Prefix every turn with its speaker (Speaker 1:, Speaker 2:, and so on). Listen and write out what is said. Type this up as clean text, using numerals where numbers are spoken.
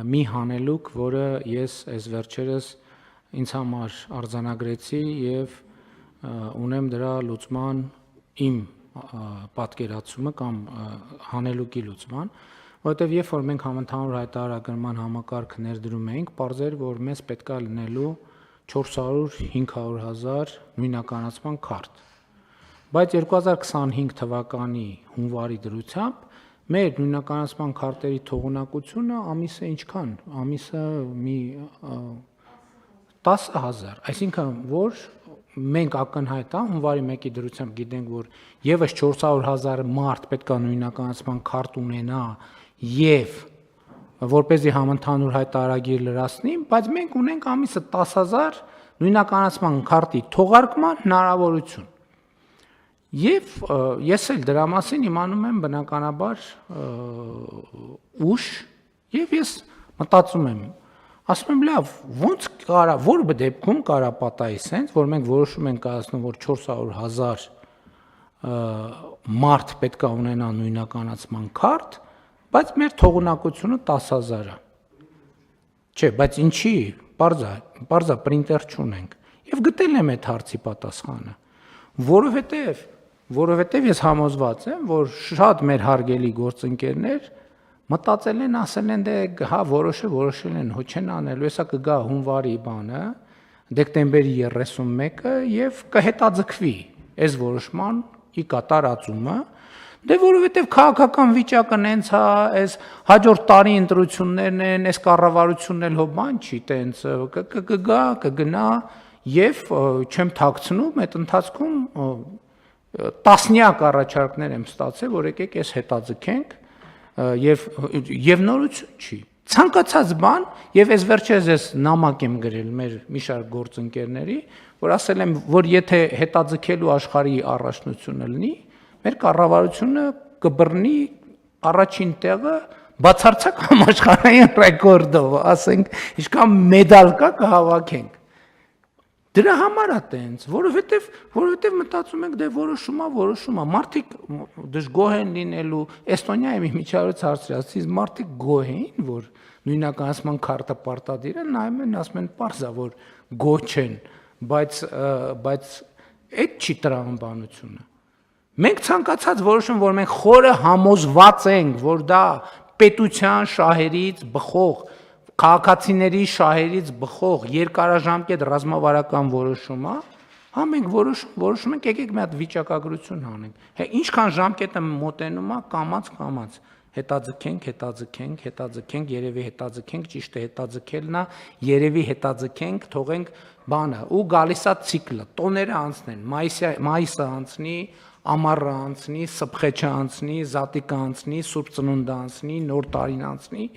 Speaker 1: մի հանելուկ, որը ես այս վերջերս ինձ համար արձանագրեցի եւ ունեմ դրա լուծման իմ պատկերացումը կամ հանելուկի լուծման, որովհետեւ երբ որ մենք համընդհանուր հայտարարագրման համակարգ ներդրում էինք, պարզեր որ մեզ պետքա լինելու 400-500 հազար նույնականացման քարտ, բայց 2025 թվականի հունվարի դրությամբ մեր նույնականացման քարտերի թողունակությունը ամիսը ինչքան, ամիսը մի 10,000, այսինքն որ մենք ակնհայտ է հունվարի 1-ի դրությամբ գիտենք, որ եւս 400,000 մարդ պետք է նույնականացման քարտ ունենա եւ որպեսզի համընդհանուր հայտարարագիր լրացնի, բայց մենք ունենք ամիսը 10,000 նույնականացման քարտի թողարկման հնարավորություն։ Եվ ես էլ դրա մասին իմանում եմ բնականաբար ուշ, եւ ես մտածում եմ, ասում եմ լավ, ոնց կարա, որ դեպքում կարա պատահի սենց, որ մենք որոշում ենք կայացնում, որ 400,000 մարդ պետք է ունենա նույնականացման քարտ, բայց մեր թողունակությունը 10,000 է։ Չէ, բայց ինչի, պարզա պրինտեր չունենք։ Եվ գտել եմ այդ հարցի պատասխանը, որովհետև ես համոզված եմ, որ շատ մեր հարգելի գործընկերներ մտածել են, ասել են, դե հա որոշել են, հո չեն անելու, հեսա կգա հունվարի բանը, դեկտեմբերի 31-ը եւ կհետաձգվի այս որոշման ի կատարածումը, դե որովհետև քաղաքական վիճակը նենց է, այս հաջորդ տարի ընտրություններն են, այս կառավարությունն էլ հո բան չի, տենց կգա, կգնա եւ չեմ թաքցնում, այդ ընթացքում տասնյակ առաջարկներ եմ ստացել, որ եկեք այս հետաձգենք եւ նորություն չի։ Ցանկացած բան եւ այս վերջերս ես նամակ եմ գրել մեր մի շարք գործընկերների, որ ասել եմ, որ եթե հետաձգելու աշխարհի առաջնությունը լինի, մեր կառավարությունը կբռնի առաջին տեղը բացարձակ համաշխարհային ռեկորդով, ասենք, ինչքան մեդալ կա կհավաքենք։ Դրա համար է տենց, որովհետև մտածում ենք, դե որոշումա, մարդիկ դժգոհ են լինելու, Էստոնիայի մի միջազգային հարցրած, մարդիկ գոհ էին, որ նույնականացման քարտը պարտադիր է, նայում են, ասում են, պարզա, որ գոհ չեն, բայց այդ չի տրամաբանությունը։ Մենք ցանկացած որոշում, որ մենք խորը համոզված ենք, որ դա պետության շահերից բխող, քաղաքացիների շահերից բխող երկարաժամկետ ռազմավարական որոշում է, հա մենք որոշում ենք, եկեք մի հատ վիճակագրություն անենք։ Հա ինչքան ժամկետը մոտենում է, կամաց հետաձգենք, երևի հետաձգենք, ճիշտ է հետաձգելն է, երևի հետաձգենք, թողենք բանը ու գալիս է ցիկլը, տոները անցնեն, մայիսը անցնի, ամառը անցնի, սփխեչը անցնի, զատիկը անցնի, Սուրբ Ծնունդը անցնի, Նոր տարին անցնի։